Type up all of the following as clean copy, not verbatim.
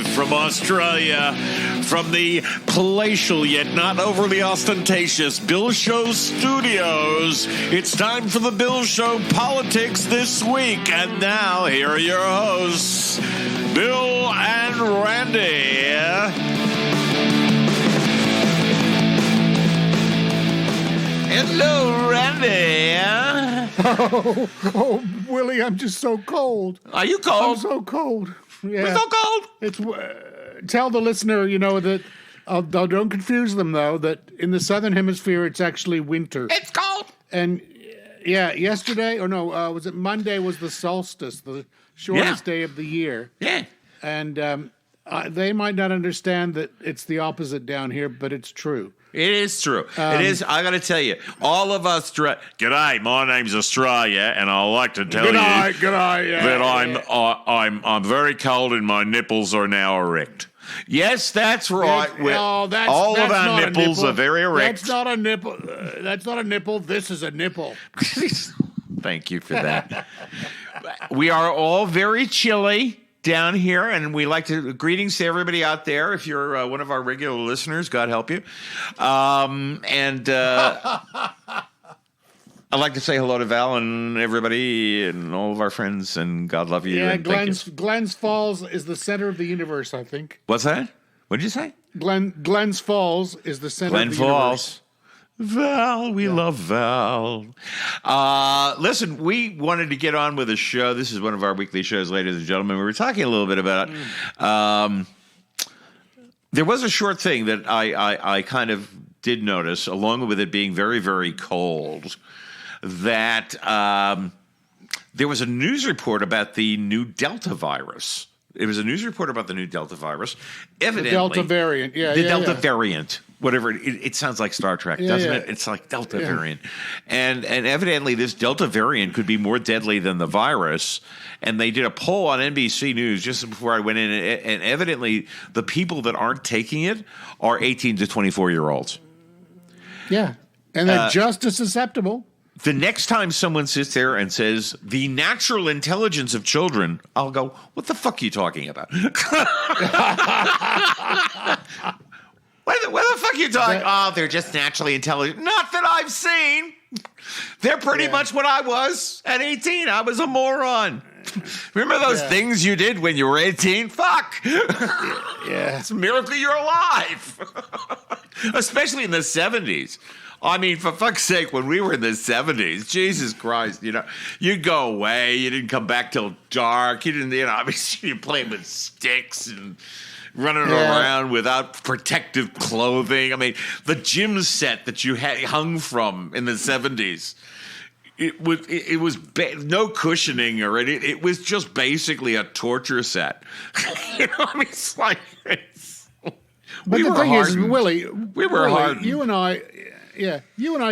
live from Australia, from the palatial yet not overly ostentatious Bill Show Studios. It's time for the Bill Show Politics This Week. And now, here are your hosts, Bill and Randy. Hello, Randy. Oh, Willie, I'm just so cold. Are you cold? I'm so cold. Yeah. We're so cold. It's tell the listener, that don't confuse them though. That in the southern hemisphere, it's actually winter. It's cold. And yesterday, was it Monday? Was the solstice, the shortest day of the year? Yeah. And they might not understand that it's the opposite down here, but it's true. It is true. It is. I got to tell you, all of us. G'day, my name's Australia, and I like to tell you that I'm very cold and my nipples are now erect. Yes, that's right. All of our nipples are very erect. That's not a nipple. That's not a nipple. This is a nipple. Thank you for that. We are all very chilly down here, and we like to greetings to everybody out there. If you're one of our regular listeners, God help you. I'd like to say hello to Val and everybody and all of our friends, and God love you. Yeah, Glens Falls is the center of the universe, I think. What's that? What did you say? Glens Falls is the center of the universe. Val, we love Val. Listen, we wanted to get on with a show. This is one of our weekly shows, ladies and gentlemen. We were talking a little bit about there was a short thing that I kind of did notice, along with it being very, very cold, that there was a news report about the new Delta virus. It was a news report about the new Delta virus. Evidently, the Delta variant. The Delta variant. Whatever, it sounds like Star Trek, doesn't it? It's like Delta variant. And evidently this Delta variant could be more deadly than the virus. And they did a poll on NBC News just before I went in, and evidently the people that aren't taking it are 18 to 24-year-olds. Yeah, and they're just as susceptible. The next time someone sits there and says, the natural intelligence of children, I'll go, what the fuck are you talking about? What the fuck are you talking? They're just naturally intelligent. Not that I've seen. They're pretty much what I was at 18. I was a moron. Remember those things you did when you were 18? Fuck. Yeah. It's a miracle you're alive. Especially in the 70s. I mean, for fuck's sake, when we were in the 70s, Jesus Christ, you'd go away. You didn't come back till dark. You didn't, you're playing with sticks and running around without protective clothing. I mean, the gym set that you had hung from in the 70s, it was no cushioning or anything. It was just basically a torture set. It's like we were hardened. Willie, we were hardened. You and I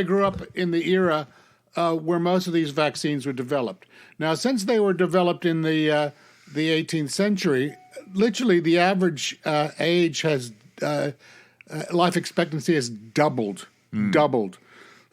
grew up in the era where most of these vaccines were developed. Now, since they were developed in the 18th century, literally the average age has life expectancy has doubled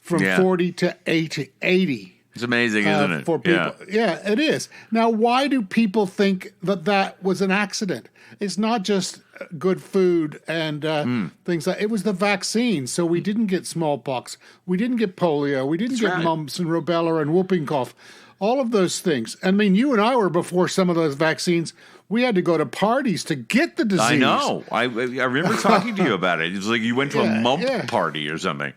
from 40 to 80. It's amazing, isn't it? For people. Yeah, it is. Now, why do people think that was an accident? It's not just good food and things like it was the vaccine. So we didn't get smallpox, we didn't get polio, we didn't get mumps and rubella and whooping cough. All of those things. I mean, you and I were before some of those vaccines. We had to go to parties to get the disease. I know. I remember talking to you about it. It was like you went to a mump party or something.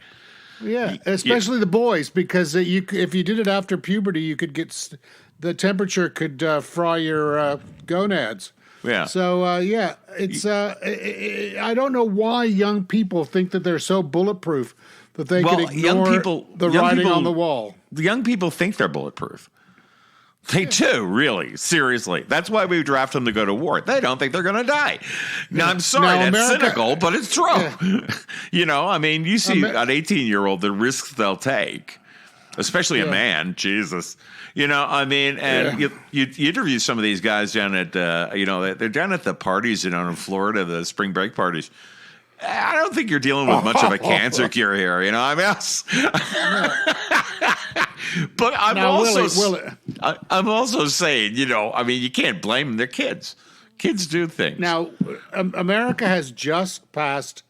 Yeah, especially the boys, because if you did it after puberty, you could get the temperature could fry your gonads. Yeah. So it's I don't know why young people think that they're so bulletproof that they could ignore the writing on the wall. The young people think they're bulletproof. They do, really, seriously. That's why we draft them to go to war. They don't think they're going to die. Now, I'm sorry, that's cynical, but it's true. Yeah. You see an 18-year-old, the risks they'll take, especially a man, Jesus. You interview some of these guys down at, they're down at the parties, in Florida, the spring break parties. I don't think you're dealing with much of a cancer cure here, But I'm also saying, you can't blame them. They're kids. Kids do things. Now, America has just passed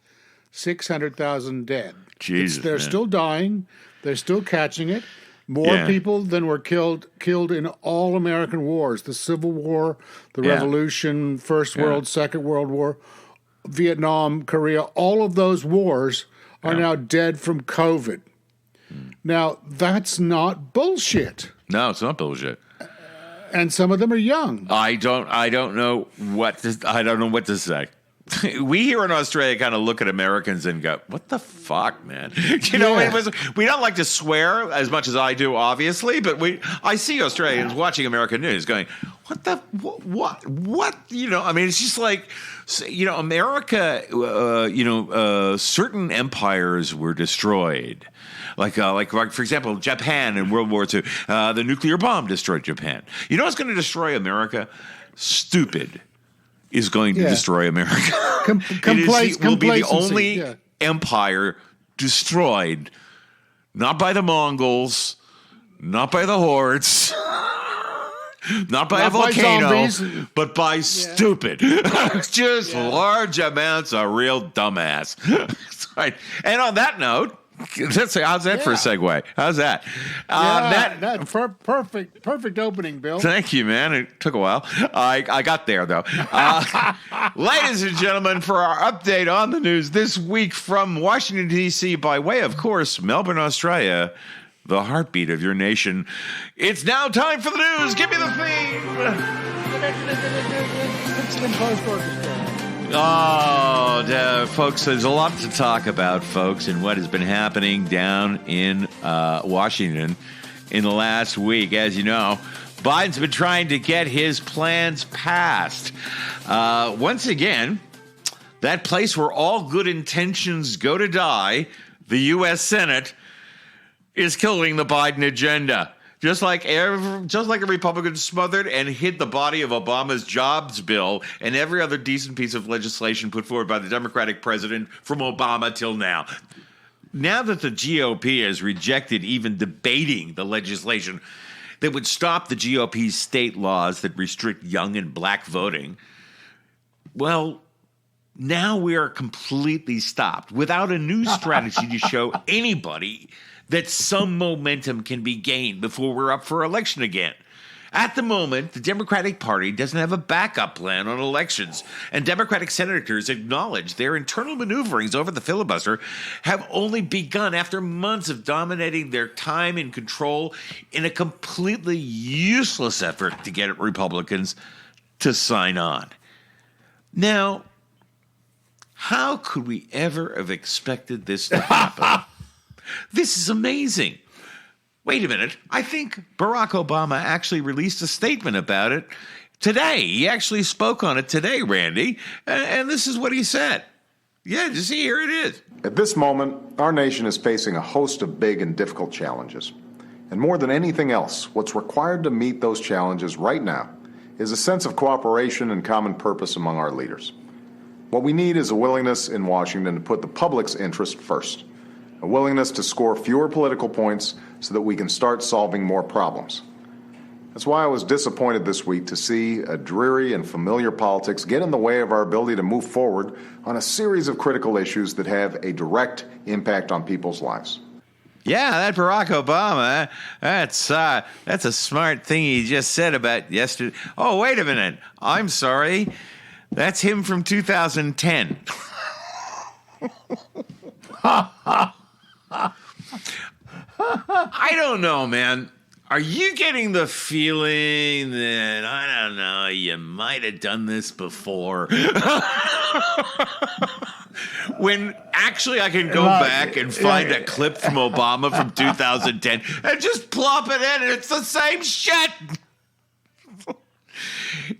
600,000 dead. Jesus, they're man. still dying. They're still catching it. More people than were killed in all American wars. The Civil War, the Revolution, First World, Second World War, Vietnam, Korea, all of those wars are now dead from COVID. Now, that's not bullshit. No, it's not bullshit. And some of them are young. I don't know what to say. We here in Australia kind of look at Americans and go, "What the fuck, man?" You know, we don't like to swear as much as I do, obviously, but I see Australians watching American news going, what? You know, I mean, it's just like, you know, America. Certain empires were destroyed. Like for example, Japan in World War II, the nuclear bomb destroyed Japan. You know what's going to destroy America? Stupid is going to destroy America. Will be the only empire destroyed, not by the Mongols, not by the hordes, not by a volcano, but by stupid. Just large amounts of real dumbass. Right. And on that note, how's that for a segue? How's that? That's perfect opening, Bill. Thank you, man. It took a while. I got there, though. Ladies and gentlemen, for our update on the news this week from Washington, D.C., by way, of course, Melbourne, Australia, the heartbeat of your nation, it's now time for the news. Give me the theme. Oh, folks, there's a lot to talk about, folks, and what has been happening down in Washington in the last week. As you know, Biden's been trying to get his plans passed. Once again, that place where all good intentions go to die, the U.S. Senate, is killing the Biden agenda. Just like the Republicans smothered and hid the body of Obama's jobs bill and every other decent piece of legislation put forward by the Democratic president from Obama till now. Now that the GOP has rejected even debating the legislation that would stop the GOP's state laws that restrict young and black voting, well, now we are completely stopped without a new strategy to show anybody that some momentum can be gained before we're up for election again. At the moment, the Democratic Party doesn't have a backup plan on elections, and Democratic senators acknowledge their internal maneuverings over the filibuster have only begun after months of dominating their time in control in a completely useless effort to get Republicans to sign on. Now, how could we ever have expected this to happen? This is amazing. Wait a minute. I think Barack Obama actually released a statement about it today. He actually spoke on it today, Randy, and this is what he said. Yeah, you see, here it is. At this moment, our nation is facing a host of big and difficult challenges. And more than anything else, what's required to meet those challenges right now is a sense of cooperation and common purpose among our leaders. What we need is a willingness in Washington to put the public's interest first. A willingness to score fewer political points so that we can start solving more problems. That's why I was disappointed this week to see a dreary and familiar politics get in the way of our ability to move forward on a series of critical issues that have a direct impact on people's lives. Yeah, that Barack Obama, that's a smart thing he just said about yesterday. Oh, wait a minute. I'm sorry. That's him from 2010. I don't know, man. Are you getting the feeling that, I don't know, you might have done this before? When actually I can go back and find a clip from Obama from 2010 and just plop it in and it's the same shit.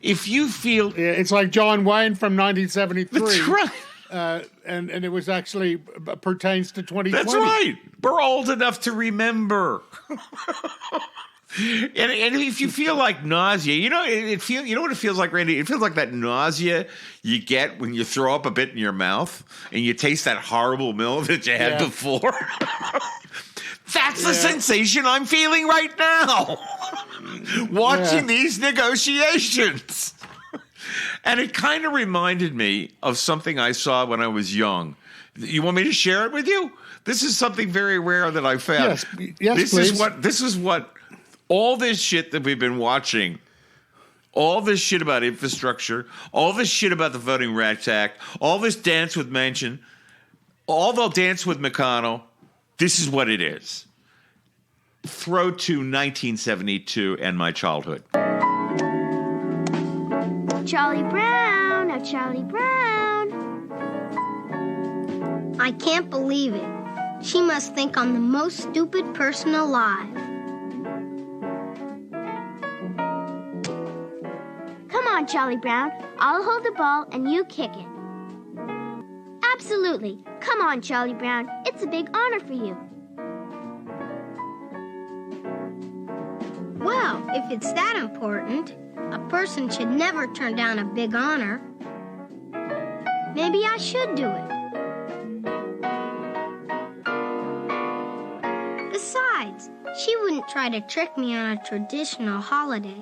If you feel... Yeah, it's like John Wayne from 1973. That's right. And it was actually pertains to 2020. That's right. We're old enough to remember. and if you feel like nausea, you know what it feels like, Randy? It feels like that nausea you get when you throw up a bit in your mouth and you taste that horrible meal that you had before. That's the sensation I'm feeling right now. Watching these negotiations. And it kind of reminded me of something I saw when I was young. You want me to share it with you? This is something very rare that I found. Yes, this please. This is what all this shit that we've been watching, all this shit about infrastructure, all this shit about the Voting Rights Act, all this dance with Manchin, all the dance with McConnell, this is what it is. Throw to 1972 and my childhood. Charlie Brown, oh Charlie Brown. I can't believe it. She must think I'm the most stupid person alive. Come on, Charlie Brown. I'll hold the ball and you kick it. Absolutely. Come on, Charlie Brown. It's a big honor for you. Well, if it's that important, a person should never turn down a big honor. Maybe I should do it. Besides, she wouldn't try to trick me on a traditional holiday.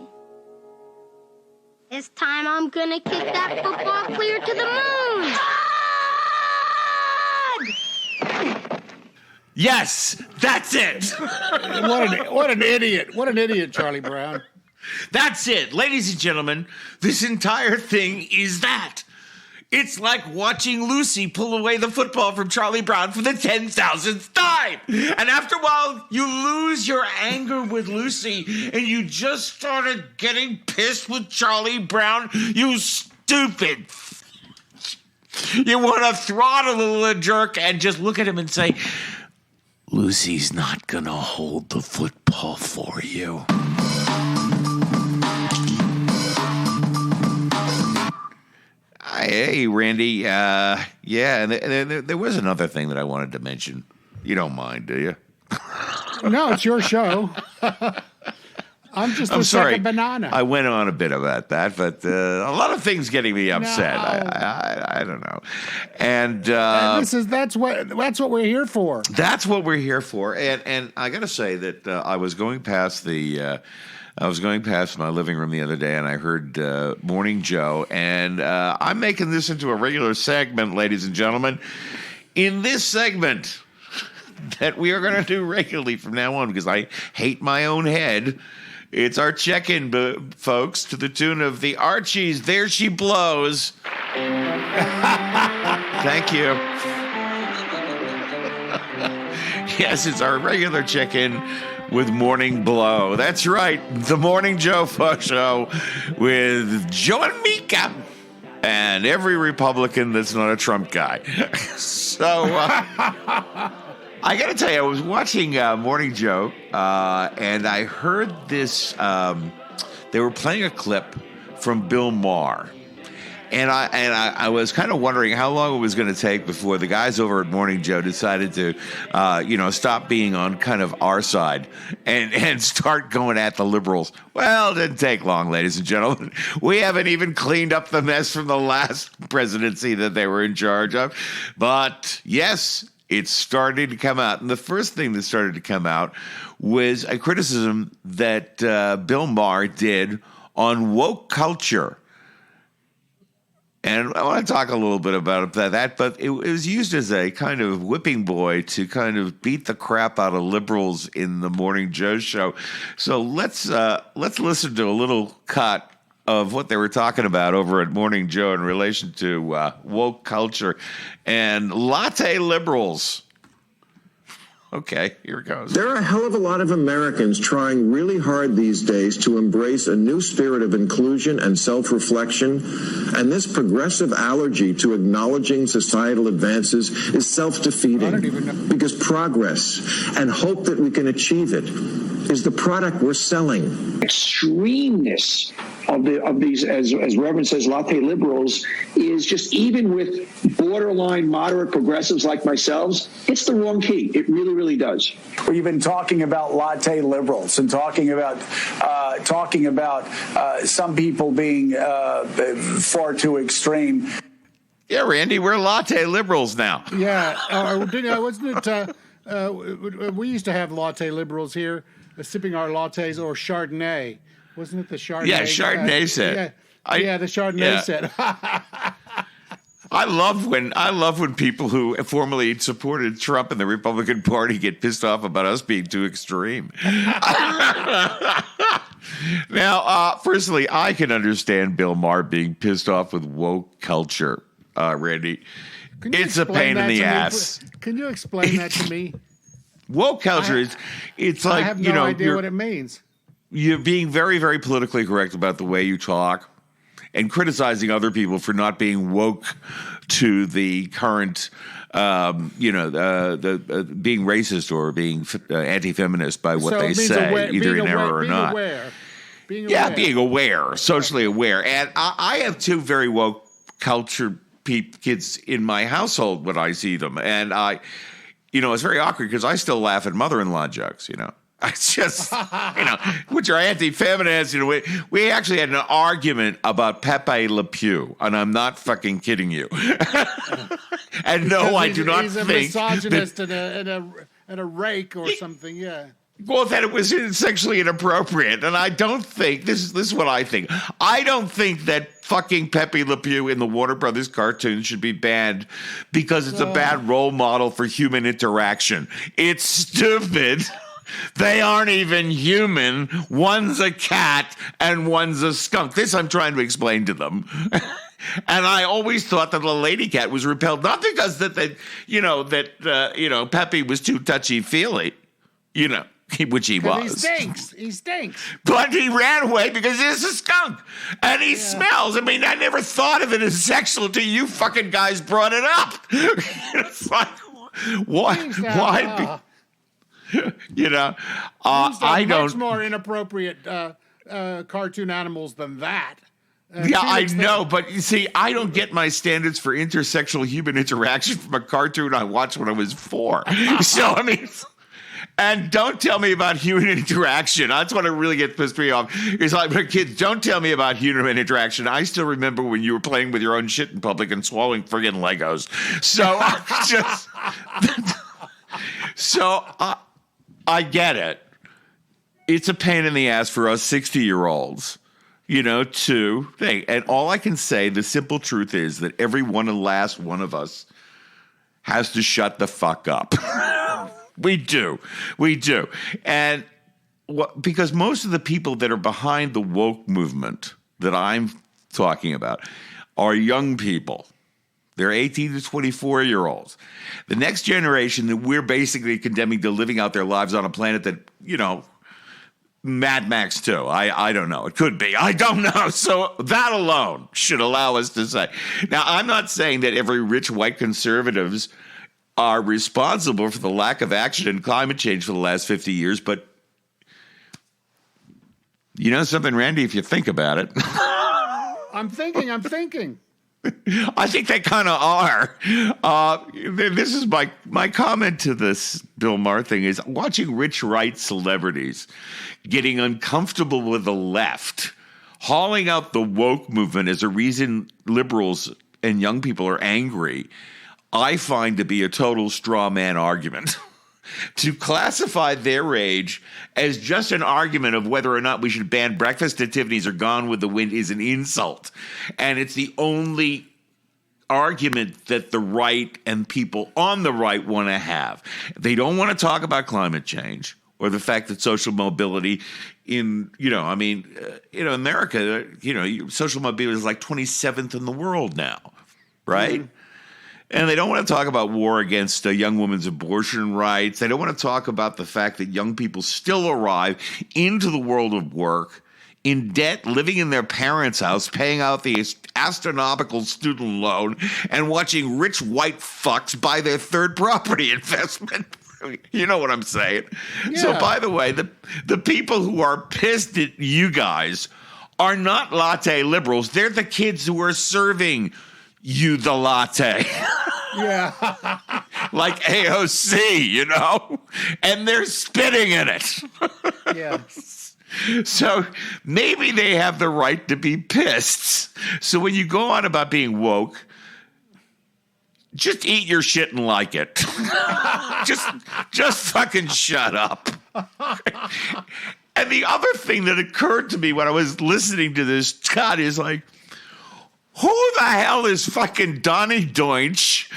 This time I'm gonna kick that football clear to the moon! Yes, that's it. What an idiot. What an idiot, Charlie Brown. That's it. Ladies and gentlemen, this entire thing is that. It's like watching Lucy pull away the football from Charlie Brown for the 10,000th time. And after a while, you lose your anger with Lucy and you just started getting pissed with Charlie Brown. You stupid. You want to throttle the little jerk and just look at him and say, Lucy's not going to hold the football for you. Hey, Randy. Yeah, and there was another thing that I wanted to mention. You don't mind, do you? No, it's your show. I'm just a sorry. second banana. I went on a bit about that, but a lot of things getting me upset. No. I don't know. And that's what we're here for. That's what we're here for. And I got to say that I was going past my living room the other day, and I heard Morning Joe, and I'm making this into a regular segment, ladies and gentlemen. In this segment that we are going to do regularly from now on, because I hate my own head, it's our check-in, folks, to the tune of the Archies, There She Blows. Thank you. Yes, it's our regular check-in with Morning Blow. That's right, the Morning Joe Show with Joe and Mika and every Republican that's not a Trump guy. So I got to tell you, I was watching Morning Joe, and I heard this. They were playing a clip from Bill Maher. And I was kind of wondering how long it was going to take before the guys over at Morning Joe decided to, stop being on kind of our side and start going at the liberals. Well, it didn't take long, ladies and gentlemen. We haven't even cleaned up the mess from the last presidency that they were in charge of. But yes, it started to come out. And the first thing that started to come out was a criticism that Bill Maher did on woke culture. And I want to talk a little bit about that, but it was used as a kind of whipping boy to kind of beat the crap out of liberals in the Morning Joe show. So let's listen to a little cut of what they were talking about over at Morning Joe in relation to woke culture and latte liberals. Okay, here it goes. There are a hell of a lot of Americans trying really hard these days to embrace a new spirit of inclusion and self-reflection, and this progressive allergy to acknowledging societal advances is self-defeating because progress and hope that we can achieve it is the product we're selling. Extremeness of these, as Reverend says, latte liberals is just, even with borderline moderate progressives like myself, it's the wrong key. It really, really does. We've been talking about latte liberals and talking about some people being far too extreme. Yeah, Randy, we're latte liberals now. Yeah, wasn't it? We used to have latte liberals here, sipping our lattes or Chardonnay. Wasn't it the Chardonnay? Yeah, Chardonnay said. The Chardonnay set. I love when people who formerly supported Trump and the Republican Party get pissed off about us being too extreme. Now, personally, I can understand Bill Maher being pissed off with woke culture, Randy. It's a pain in the ass. Can you explain that to me? Woke culture it's like, I have no idea what it means. You're being very, very politically correct about the way you talk and criticizing other people for not being woke to the current, being racist or being anti-feminist by what they say, either in error or not. Being aware, socially aware. And I have two very woke culture kids in my household when I see them. And it's very awkward because I still laugh at mother-in-law jokes, I just, which are anti-feminist. We actually had an argument about Pepe Le Pew, and I'm not fucking kidding you. And no, I do not think he's a misogynist and a rake or something. Yeah. Well, that it was sexually inappropriate, and I don't think this is what I think. I don't think that fucking Pepe Le Pew in the Warner Brothers cartoon should be banned because it's a bad role model for human interaction. It's stupid. They aren't even human. One's a cat and one's a skunk. This I'm trying to explain to them. And I always thought that the lady cat was repelled, not because Pepe was too touchy-feely, which he was. He stinks. But he ran away because he's a skunk. And he smells. I mean, I never thought of it as sexual until you fucking guys brought it up. It's like, why? I don't. Much more inappropriate cartoon animals than that. I know, but you see, I don't get my standards for intersexual human interaction from a cartoon I watched when I was 4. So, I mean, and don't tell me about human interaction. That's what really gets pissed me off. It's like, kids, don't tell me about human interaction. I still remember when you were playing with your own shit in public and swallowing friggin' Legos. So, I get it. It's a pain in the ass for us 60-year-olds, to think. And all I can say, the simple truth is that every last one of us has to shut the fuck up. We do. And because most of the people that are behind the woke movement that I'm talking about are young people. They're 18 to 24-year-olds. The next generation that we're basically condemning to living out their lives on a planet that, Mad Max 2. I don't know. It could be. I don't know. So that alone should allow us to say. Now, I'm not saying that every rich white conservatives are responsible for the lack of action in climate change for the last 50 years, but you know something, Randy, if you think about it. I'm thinking. I think they kind of are. This is my comment to this Bill Maher thing is watching rich right celebrities getting uncomfortable with the left, hauling out the woke movement as a reason liberals and young people are angry, I find to be a total straw man argument. To classify their rage as just an argument of whether or not we should ban breakfast at Tiffany's or Gone with the Wind is an insult. And it's the only argument that the right and people on the right want to have. They don't want to talk about climate change or the fact that social mobility in, America, social mobility is like 27th in the world now, right? Mm-hmm. And they don't want to talk about war against a young woman's abortion rights. They don't want to talk about the fact that young people still arrive into the world of work in debt, living in their parents' house, paying out the astronomical student loan, and watching rich white fucks buy their third property investment. You know what I'm saying? Yeah. So, by the way, the people who are pissed at you guys are not latte liberals. They're the kids who are serving you the latte. Yeah. Like AOC, and they're spitting in it. Yeah. So maybe they have the right to be pissed. So when you go on about being woke, just eat your shit and like it. just fucking shut up. And the other thing that occurred to me when I was listening to this, Scott, is like, who the hell is fucking Donnie Deutsch,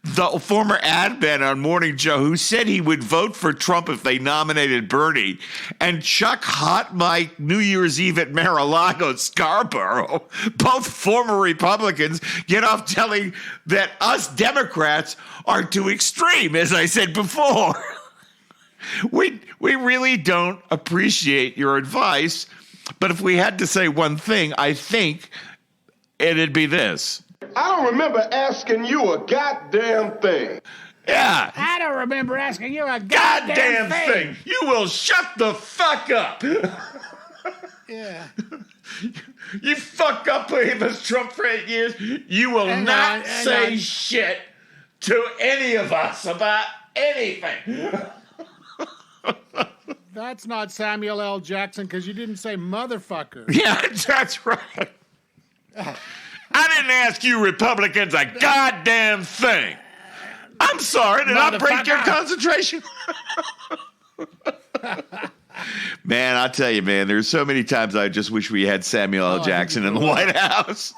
the former admin on Morning Joe, who said he would vote for Trump if they nominated Bernie, and Chuck Hot Mike New Year's Eve at Mar-a-Lago, Scarborough, both former Republicans, get off telling that us Democrats are too extreme, as I said before. We really don't appreciate your advice, but if we had to say one thing, I think it'd be this. I don't remember asking you a goddamn thing. Yeah. I don't remember asking you a goddamn thing. You will shut the fuck up. Yeah. You fuck up with us, Trump, for 8 years. You will not say shit to any of us about anything. That's not Samuel L. Jackson because you didn't say motherfucker. Yeah, that's right. I didn't ask you Republicans a goddamn thing. I'm sorry, did I break your concentration? Man, I tell you, man, there's so many times I just wish we had Samuel L. Jackson in the White House.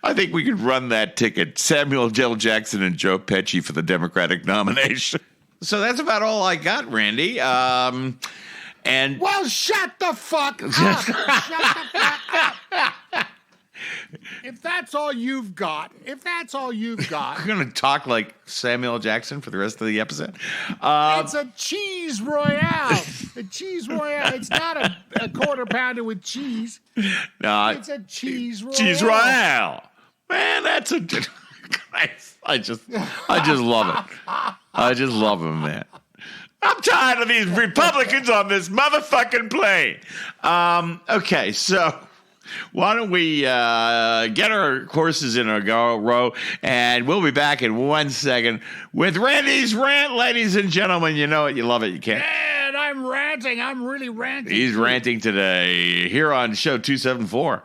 I think we could run that ticket. Samuel L. Jackson and Joe Pesci for the Democratic nomination. So that's about all I got, Randy. And well, shut the fuck up. Shut the fuck up. If that's all you've got, we're going to talk like Samuel L. Jackson for the rest of the episode. It's a cheese royale. A cheese royale. It's not a quarter pounder with cheese. No, it's a cheese royale. Cheese royale. Man, that's a... I just love it. I just love him, man. I'm tired of these Republicans on this motherfucking plane. Okay, so why don't we get our horses in a row, and we'll be back in 1 second with Randy's rant, ladies and gentlemen. You know it, you love it, you can't. And I'm ranting. I'm really ranting. He's ranting today here on Show 274.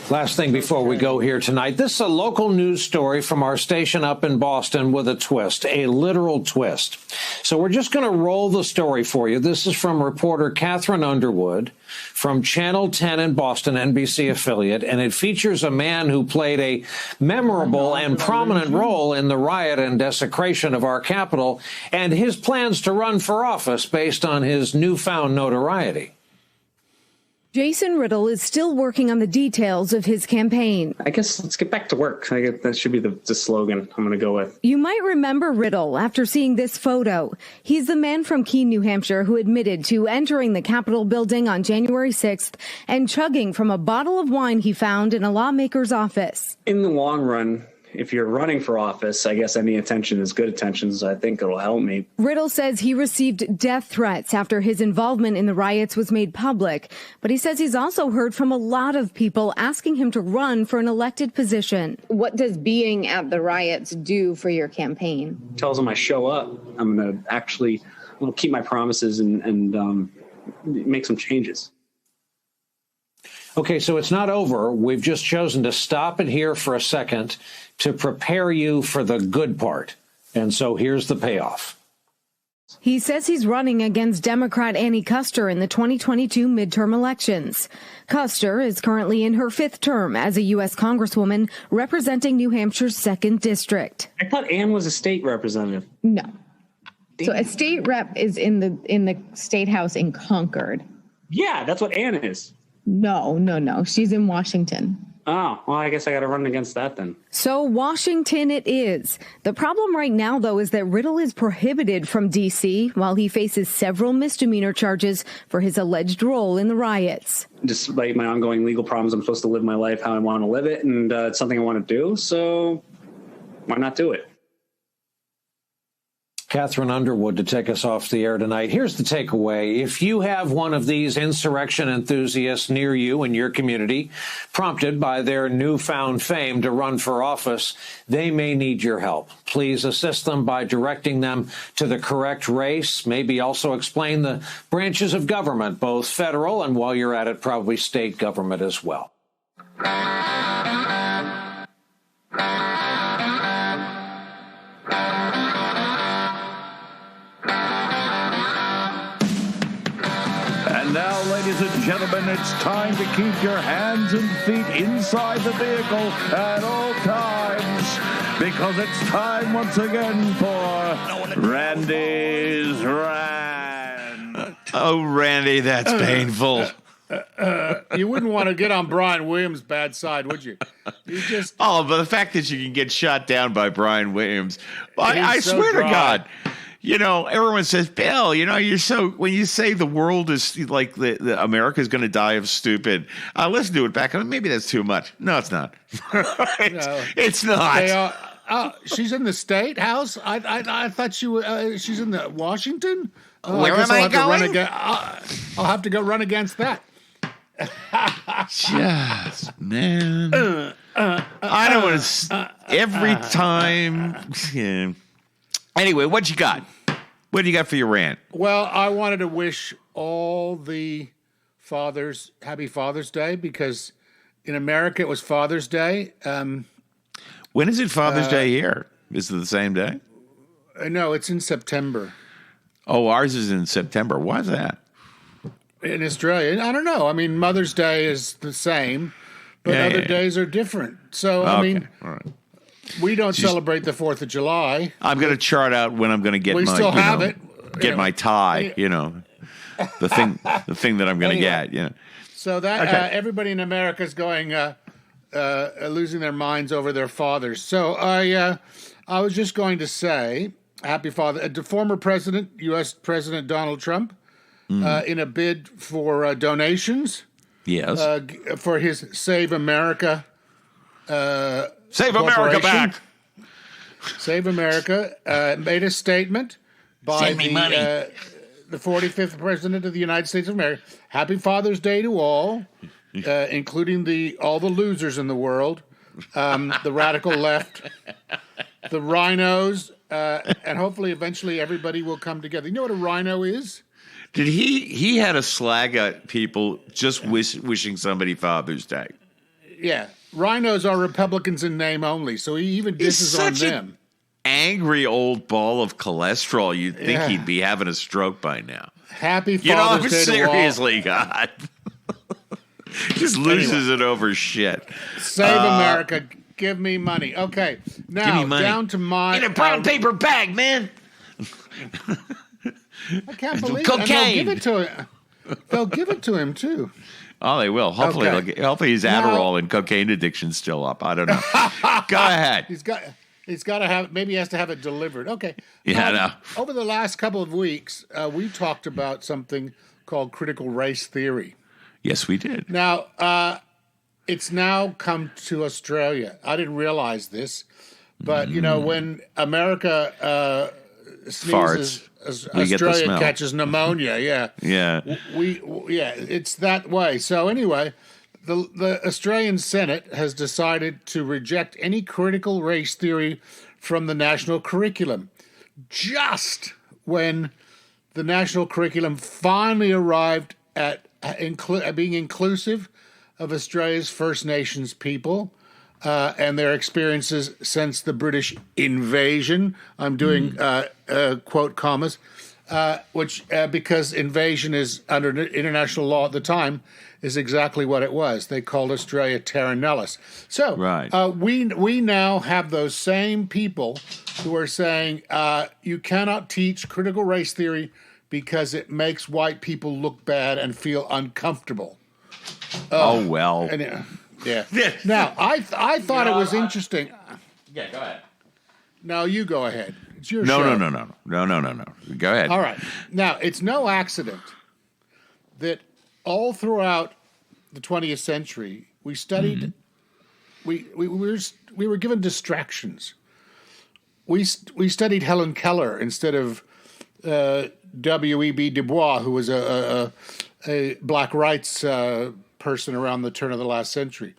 Last thing before we go here tonight, this is a local news story from our station up in Boston with a twist, a literal twist. So we're just going to roll the story for you. This is from reporter Catherine Underwood from Channel 10 in Boston, NBC affiliate, and it features a man who played a memorable and prominent role in the riot and desecration of our capital and his plans to run for office based on his newfound notoriety. Jason Riddle is still working on the details of his campaign. I guess let's get back to work. I guess that should be the slogan I'm going to go with. You might remember Riddle after seeing this photo. He's the man from Keene, New Hampshire, who admitted to entering the Capitol building on January 6th and chugging from a bottle of wine he found in a lawmaker's office. In the long run, if you're running for office, I guess any attention is good attention, so I think it'll help me. Riddle says he received death threats after his involvement in the riots was made public, but he says he's also heard from a lot of people asking him to run for an elected position. What does being at the riots do for your campaign? Tells them I show up. I'm going to keep my promises and make some changes. Okay, so it's not over. We've just chosen to stop it here for a second to prepare you for the good part. And so here's the payoff. He says he's running against Democrat Annie Kuster in the 2022 midterm elections. Kuster is currently in her 5th term as a U.S. Congresswoman representing New Hampshire's 2nd district. I thought Ann was a state representative. No. Damn. So a state rep is in the state house in Concord. Yeah, that's what Ann is. No. She's in Washington. Oh, well, I guess I got to run against that then. So Washington it is. The problem right now, though, is that Riddle is prohibited from D.C. while he faces several misdemeanor charges for his alleged role in the riots. Despite my ongoing legal problems, I'm supposed to live my life how I want to live it, and it's something I want to do, so why not do it? Catherine Underwood to take us off the air tonight. Here's the takeaway. If you have one of these insurrection enthusiasts near you in your community, prompted by their newfound fame to run for office, they may need your help. Please assist them by directing them to the correct race. Maybe also explain the branches of government, both federal and, while you're at it, probably state government as well. Ladies and gentlemen, it's time to keep your hands and feet inside the vehicle at all times, because it's time once again for Randy's Rant. Oh, Randy, that's painful. You wouldn't want to get on Brian Williams' bad side, would you? You just but the fact that you can get shot down by Brian Williams, I so swear dry. to God. Everyone says, Bill, you're so, when you say the world is like the America is going to die of stupid, listen to it back. Maybe that's too much. No, it's not. It's not. She's in the State House. I thought she's in the Washington. Where am I going? I'll have to go run against that. Just, man. I don't want to, every time. Yeah. Anyway, what you got? What do you got for your rant? Well, I wanted to wish all the fathers happy Father's Day, because in America it was Father's Day. When is it Father's Day here? Is it the same day? No, it's in September. Oh, ours is in September. Why is that? In Australia, I don't know. I mean, Mother's Day is the same, but other days are different. So, I mean, all right. We don't celebrate the 4th of July. I'm going to chart out when I'm going to get we my still have it. Get my tie, the thing that I'm going to get, So that everybody in America is going losing their minds over their fathers. So I was just going to say happy father to former president, U.S. President Donald Trump, in a bid for donations. Yes. For his Save America. Save America back. Save America made a statement by the 45th President of the United States of America. Happy Father's Day to all, including all the losers in the world, the radical left, the rhinos, and hopefully eventually everybody will come together. You know what a rhino is? Did he had a slag at people just wishing somebody Father's Day? Yeah. Rhinos are Republicans in name only, so he even disses on them. Angry old ball of cholesterol. You'd think he'd be having a stroke by now. Happy Father's Day to all. Seriously, God. Just loses it over shit. Save America. Give me money. Okay. Now, give me money. Down to my... In a brown paper bag, man. I can't believe cocaine. it. And they'll give it to him, too. Oh, they will. Hopefully, hopefully his Adderall and cocaine addiction's still up. I don't know. Go ahead. He's got to have. Maybe he has to have it delivered. Okay. Yeah. No. Over the last couple of weeks, we talked about something called critical race theory. Yes, we did. Now, it's now come to Australia. I didn't realize this, but when America sneezes, Australia catches pneumonia. Yeah. Yeah. It's that way. So anyway, the Australian Senate has decided to reject any critical race theory from the national curriculum, just when the national curriculum finally arrived at being inclusive of Australia's First Nations people and their experiences since the British invasion. I'm doing quote commas, which because invasion is under international law at the time is exactly what it was. They called Australia Terra Nullius. So we now have those same people who are saying you cannot teach critical race theory because it makes white people look bad and feel uncomfortable. Oh well. Yeah. Now, I thought it was interesting. Yeah, go ahead. No, you go ahead. It's your show. No. Go ahead. All right. Now, it's no accident that all throughout the 20th century, we studied, we were given distractions. We studied Helen Keller instead of W.E.B. Du Bois, who was a black rights person around the turn of the last century.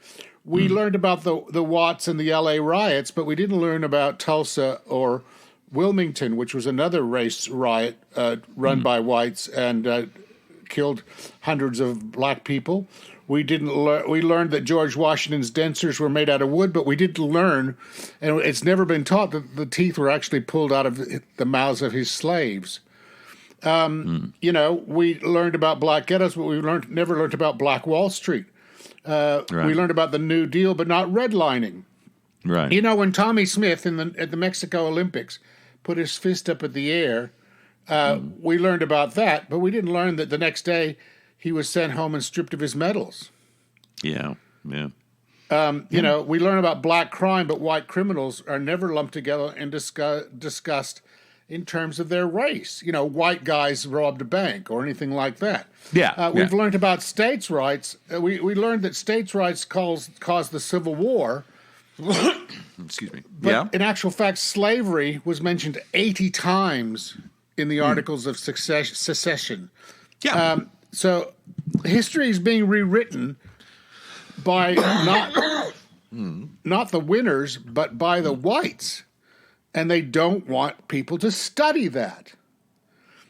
We learned about the Watts and the L.A. riots, but we didn't learn about Tulsa or Wilmington, which was another race riot run by whites and killed hundreds of black people. We learned that George Washington's dentures were made out of wood, but we didn't learn, and it's never been taught, that the teeth were actually pulled out of the mouths of his slaves. You know, we learned about black ghettos, but we never learned about Black Wall Street. Right. We learned about the New Deal, but not redlining. Right. You know, when Tommy Smith at the Mexico Olympics put his fist up at the air, we learned about that, but we didn't learn that the next day he was sent home and stripped of his medals. Yeah. You know, we learn about black crime, but white criminals are never lumped together and discussed in terms of their race. You know, white guys robbed a bank or anything like that. We've learned about states' rights. We learned that states' rights caused the Civil War. Excuse me. But in actual fact, slavery was mentioned 80 times in the Articles of Secession. So history is being rewritten by not the winners, but by the whites. And they don't want people to study that.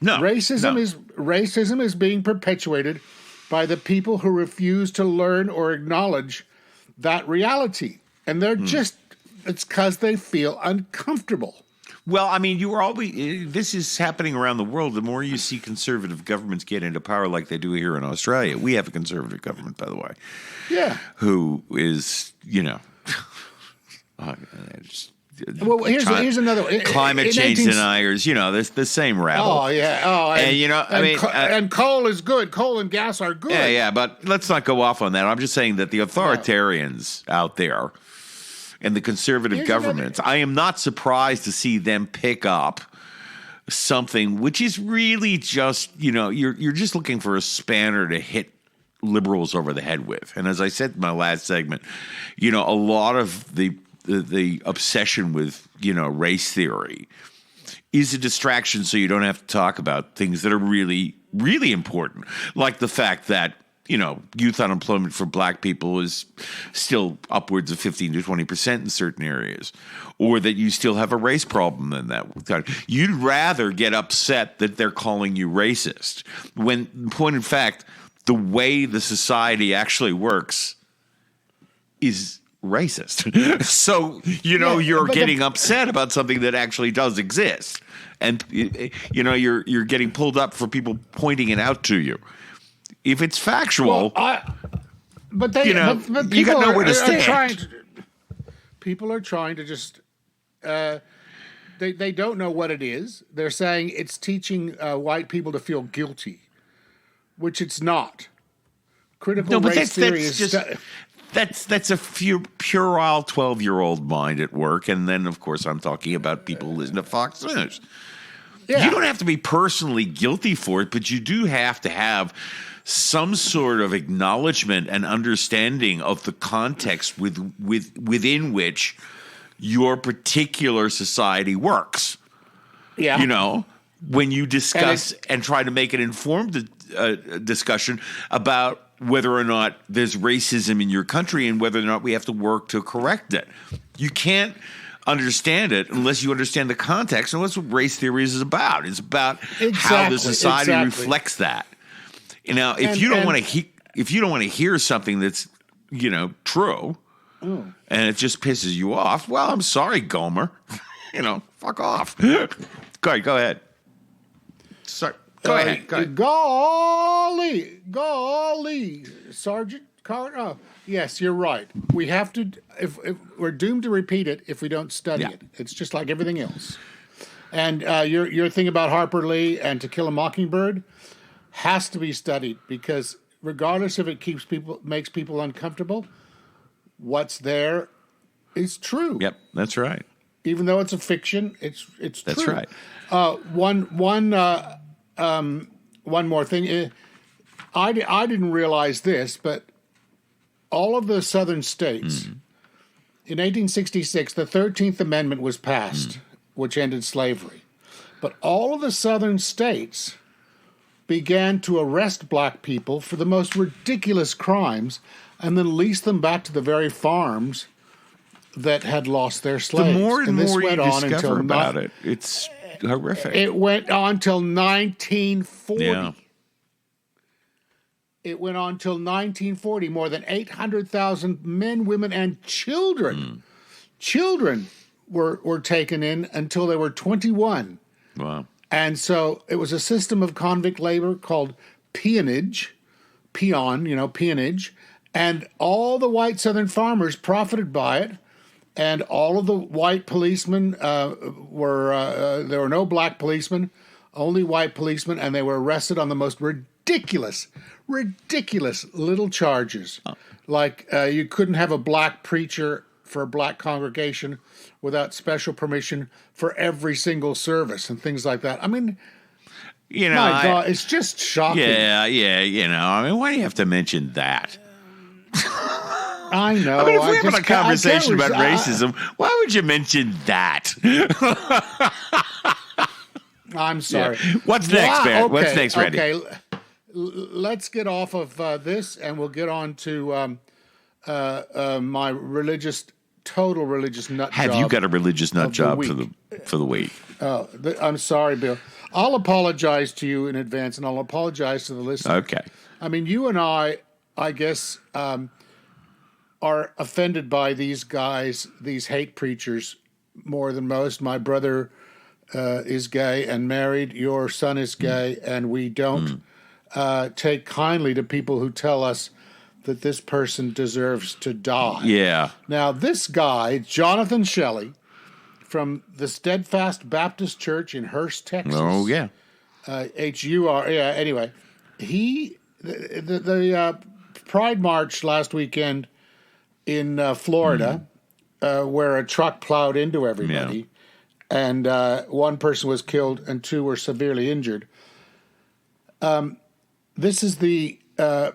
Racism is being perpetuated by the people who refuse to learn or acknowledge that reality. And they're it's because they feel uncomfortable. Well, I mean, this is happening around the world. The more you see conservative governments get into power like they do here in Australia, we have a conservative government, by the way. Yeah. Who is, you know, well, here's another climate change deniers. You know, there's the same rabble. Oh yeah. Oh, and you know, and coal is good. Coal and gas are good. Yeah. But let's not go off on that. I'm just saying that the authoritarians out there and the conservative governments, I am not surprised to see them pick up something which is really just, you know, you're just looking for a spanner to hit liberals over the head with. And as I said in my last segment, you know, a lot of the obsession with, you know, race theory is a distraction so you don't have to talk about things that are really, really important, like the fact that, you know, youth unemployment for black people is still upwards of 15 to 20% in certain areas, or that you still have a race problem than that. You'd rather get upset that they're calling you racist, when, in point of fact, the way the society actually works is racist. So, you know, you're getting upset about something that actually does exist. And, you know, you're getting pulled up for people pointing it out to you. If it's factual, but they, you know, but you got nowhere to stand. People are trying to just, they don't know what it is. They're saying it's teaching white people to feel guilty, which it's not. Critical race theory is just... That's a puerile 12-year-old mind at work. And then, of course, I'm talking about people who listen to Fox News. Yeah. You don't have to be personally guilty for it, but you do have to have some sort of acknowledgement and understanding of the context within which your particular society works. Yeah. You know, when you discuss and try to make an informed discussion about whether or not there's racism in your country and whether or not we have to work to correct it. You can't understand it unless you understand the context, and that's what race theory is about. It's about how the society reflects that. You know, if you don't want to hear something that's, you know, true, and it just pisses you off, well, I'm sorry, Gomer. You know, fuck off. Go ahead. Sorry. Go ahead. Golly, Sergeant Carter. Oh, yes, you're right. We have to. If we're doomed to repeat it if we don't study it. It's just like everything else. And your thing about Harper Lee and To Kill a Mockingbird has to be studied, because regardless if it makes people uncomfortable, what's there is true. Yep, that's right. Even though it's a fiction, it's true. That's right. One more thing. I didn't realize this, but all of the southern states, in 1866, the 13th Amendment was passed, which ended slavery. But all of the southern states began to arrest black people for the most ridiculous crimes and then lease them back to the very farms that had lost their slaves. The more and more you discover about it, it's horrific. It went on till 1940. Yeah. It went on till 1940. More than 800,000 men, women, and children. Children were taken in until they were 21. Wow. And so it was a system of convict labor called peonage, and all the white Southern farmers profited by it, and all of the white policemen there were no black policemen, only white policemen, and they were arrested on the most ridiculous little charges. Like you couldn't have a black preacher for a black congregation without special permission for every single service and things like that. I mean, my God, it's just shocking. Yeah, I mean, why do you have to mention that? I know. I mean, if we're having a conversation about racism, why would you mention that? I'm sorry. Yeah. What's next, Barrett? Okay, What's next, Randy? Okay, let's get off of this, and we'll get on to my total religious nut job. Have you got a religious nut job for the week? I'm sorry, Bill. I'll apologize to you in advance, and I'll apologize to the listener. Okay. I mean, you and I guess, are offended by these guys, these hate preachers, more than most. My brother is gay and married. Your son is gay, and we don't take kindly to people who tell us that this person deserves to die. Yeah. Now, this guy, Jonathan Shelley, from the Steadfast Baptist Church in Hurst, Texas. Oh, yeah. H-U-R, yeah, anyway. The Pride March last weekend in Florida, where a truck plowed into everybody, and one person was killed and 2 were severely injured. This is the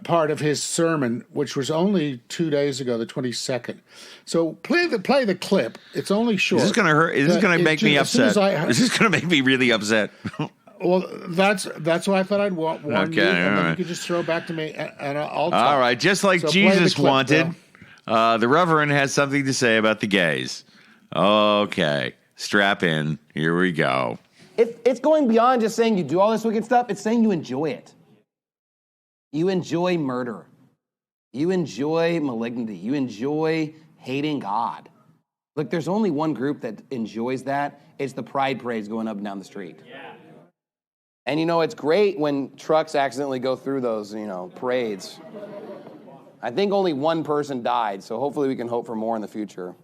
part of his sermon, which was only 2 days ago, the 22nd. So play the clip. It's only short. Is this going to hurt? Is this going to make me upset? Is this going to make me really upset? Well, that's why I thought I'd warn you, and then you could just throw back to me, and I'll talk. All right, just like Jesus wanted, the Reverend has something to say about the gays. Okay, strap in. Here we go. It's going beyond just saying you do all this wicked stuff. It's saying you enjoy it. You enjoy murder. You enjoy malignity. You enjoy hating God. Look, there's only one group that enjoys that. It's the pride parades going up and down the street. Yeah. And, it's great when trucks accidentally go through those, parades. I think only one person died, so hopefully we can hope for more in the future.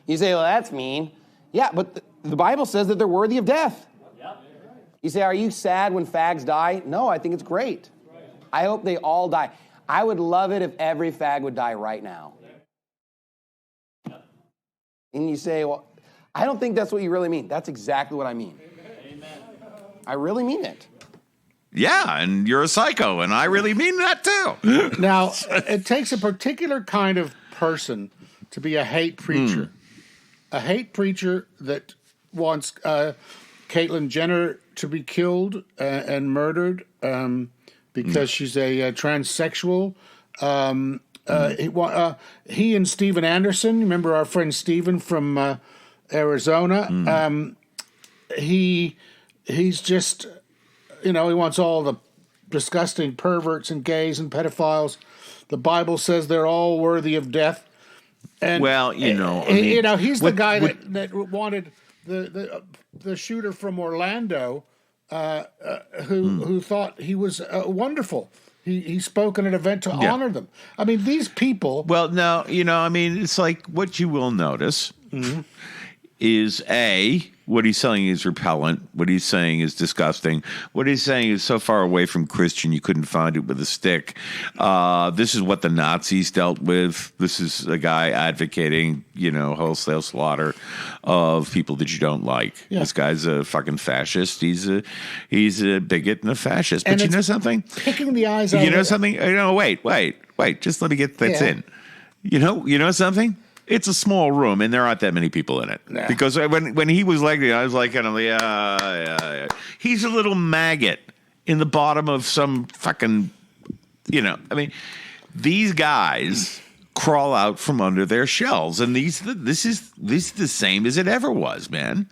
You say, well, that's mean. Yeah, but the Bible says that they're worthy of death. You say, are you sad when fags die? No, I think it's great. I hope they all die. I would love it if every fag would die right now. And you say, well, I don't think that's what you really mean. That's exactly what I mean. I really mean it. Yeah, and you're a psycho, and I really mean that too. Now, it takes a particular kind of person to be a hate preacher. A hate preacher that wants Caitlyn Jenner to be killed and murdered because she's a transsexual. He and Steven Anderson, remember our friend Steven from Arizona? He's just, he wants all the disgusting perverts and gays and pedophiles. The Bible says they're all worthy of death. And he's the guy that wanted the shooter from Orlando, who thought he was wonderul. He spoke at an event to honor them. I mean, these people. Well, no, it's like what you will notice is what he's saying is repellent. What he's saying is disgusting. What he's saying is so far away from Christian you couldn't find it with a stick. This is what the Nazis dealt with. This is a guy advocating, wholesale slaughter of people that you don't like. Yeah. This guy's a fucking fascist. He's a bigot and a fascist. But you know something? Picking the eyes out. You know something? Wait. Just let me get this in. You know something? It's a small room, and there aren't that many people in it. Nah. Because when he was like, I was like, yeah. He's a little maggot in the bottom of some fucking, these guys crawl out from under their shells, and this is the same as it ever was, man.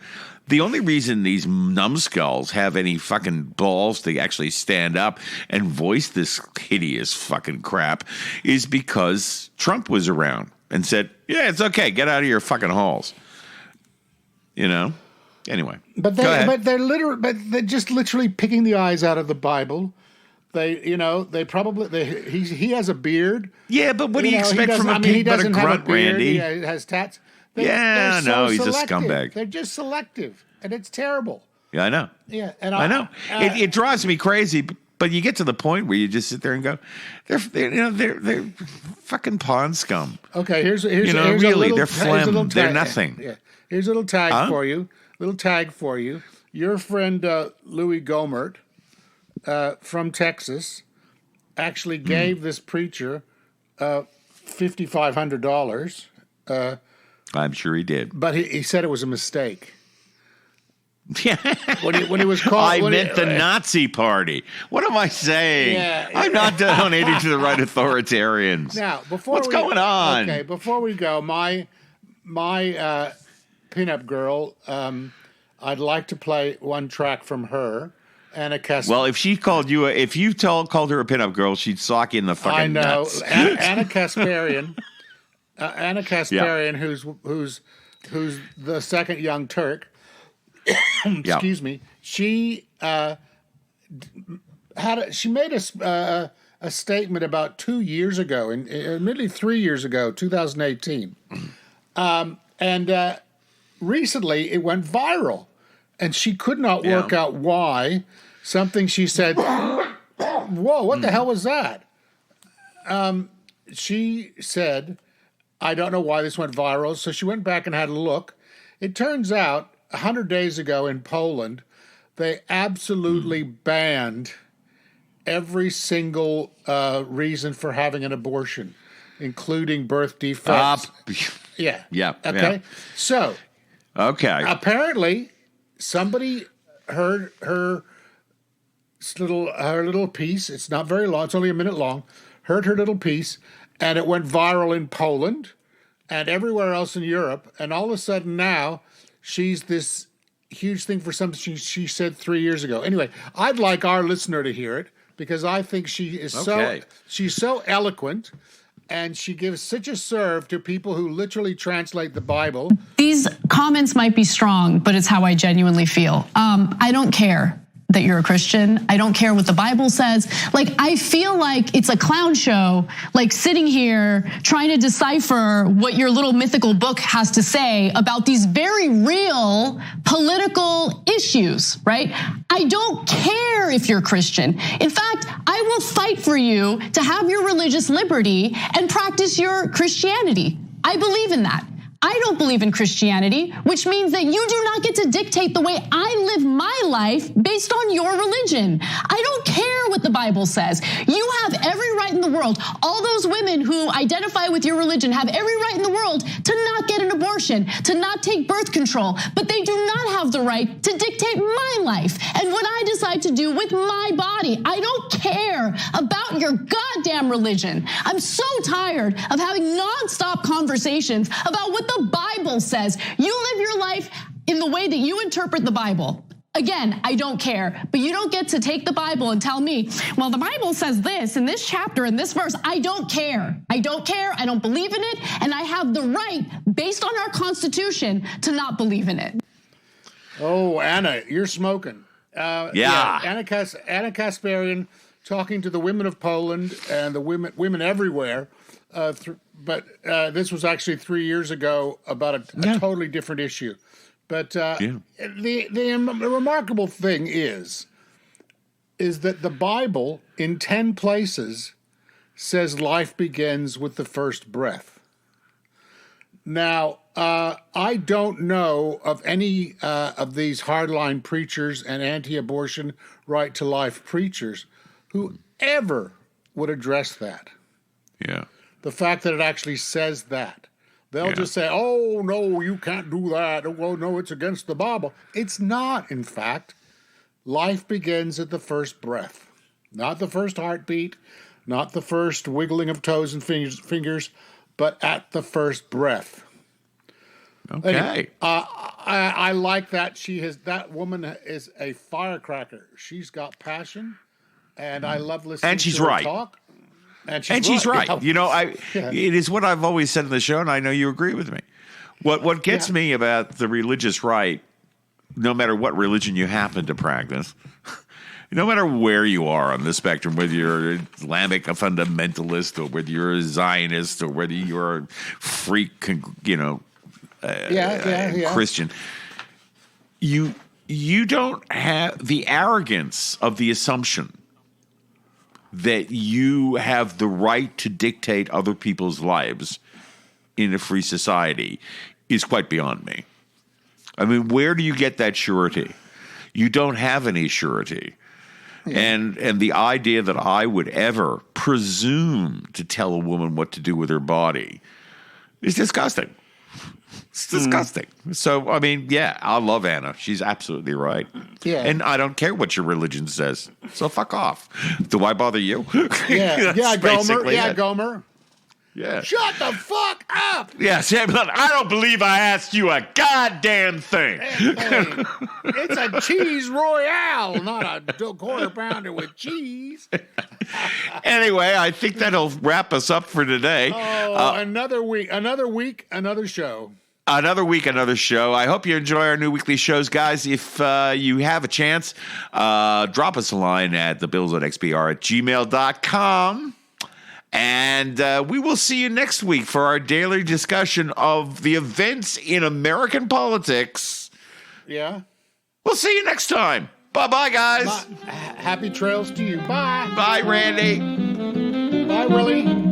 The only reason these numbskulls have any fucking balls to actually stand up and voice this hideous fucking crap is because Trump was around and said, yeah, it's okay. Get out of your fucking halls. Anyway, but they're just literally picking the eyes out of the Bible. He has a beard. Yeah, but what do you expect from a pig but a grunt, Randy? He has tats. He's a scumbag. They're just selective, and it's terrible. Yeah, I know. Yeah, and I know. It drives me crazy. But you get to the point where you just sit there and go, they're fucking pond scum. Okay, here's they're phlegm. They're nothing. Yeah, here's a little tag for you. Your friend Louis Gohmert from Texas actually gave this preacher $5,500. I'm sure he did. But he said it was a mistake. when he was called, I meant the Nazi Party. What am I saying? I'm not donating to the right authoritarians. Now, what's going on? Okay, before we go, my pinup girl, I'd like to play one track from her. Anna Kasparian. Well, if she called you, if you called her a pinup girl, she'd sock you in the fucking I know. nuts. Anna Kasparian. Anna Kasparian, who's the second Young Turk. Excuse me. She made a statement about 2 years ago, admittedly 3 years ago, 2018, and recently it went viral, and she could not work out why. Something she said, "Whoa, what the hell was that?" She said, "I don't know why this went viral." So she went back and had a look. It turns out 100 days ago in Poland, they absolutely banned every single reason for having an abortion, including birth defects. Yeah. Okay. So. Okay. Apparently, somebody heard her little piece. It's not very long. It's only a minute long. Heard her little piece, and it went viral in Poland and everywhere else in Europe. And all of a sudden now, she's this huge thing for something she said 3 years ago. Anyway, I'd like our listener to hear it because I think she is she's so eloquent, and she gives such a serve to people who literally translate the Bible. These comments might be strong, but it's how I genuinely feel. I don't care that you're a Christian. I don't care what the Bible says. Like, I feel like it's a clown show, like sitting here trying to decipher what your little mythical book has to say about these very real political issues, right? I don't care if you're Christian. In fact, I will fight for you to have your religious liberty and practice your Christianity. I believe in that. I don't believe in Christianity, which means that you do not get to dictate the way I live my life based on your religion. I don't care what the Bible says. You have every right in the world. All those women who identify with your religion have every right in the world to not get an abortion, to not take birth control, but they do not have the right to dictate my life and what I decide to do with my body. I don't care about your goddamn religion. I'm so tired of having nonstop conversations about what the Bible says. You live your life in the way that you interpret the Bible. Again, I don't care, but you don't get to take the Bible and tell me, well, the Bible says this in this chapter, in this verse. I don't care. I don't care. I don't believe in it. And I have the right, based on our Constitution, to not believe in it. Oh, Anna, you're smoking. Anna Kasparian talking to the women of Poland and the women everywhere. But this was actually 3 years ago about a totally different issue. But the remarkable thing is that the Bible in 10 places says life begins with the first breath. Now, I don't know of any of these hardline preachers and anti-abortion, right-to-life preachers who ever would address that. Yeah. The fact that it actually says that. They'll just say, oh, no, you can't do that. Well, no, it's against the Bible. It's not, in fact. Life begins at the first breath. Not the first heartbeat, not the first wiggling of toes and fingers, but at the first breath. Okay. Anyway, I like that. That woman is a firecracker. She's got passion, and I love listening to her talk. And she's right. Yeah. You know, it is what I've always said in the show, and I know you agree with me. What gets me about the religious right no matter what religion you happen to practice, no matter where you are on the spectrum, whether you're an Islamic, a fundamentalist, or whether you're a Zionist, or whether you're a freak, Christian, you don't have the arrogance of the assumption that you have the right to dictate other people's lives in a free society is quite beyond me. I mean, where do you get that surety? You don't have any surety. Yeah. And the idea that I would ever presume to tell a woman what to do with her body is disgusting. It's disgusting. So, I mean, yeah, I love Anna. She's absolutely right. Yeah. And I don't care what your religion says. So fuck off. Do I bother you? Yeah, Gomer. Yeah, Gomer. Yeah. Shut the fuck up. Yeah, Sam, I don't believe I asked you a goddamn thing. It's a cheese royale, not a quarter pounder with cheese. Anyway, I think that'll wrap us up for today. Another week, another show. Another week, another show. I hope you enjoy our new weekly shows, guys. If you have a chance, drop us a line at thebillsonxpr@gmail.com. And we will see you next week for our daily discussion of the events in American politics. Yeah. We'll see you next time. Bye-bye, guys. Happy trails to you. Bye. Bye, Randy. Bye, Willie.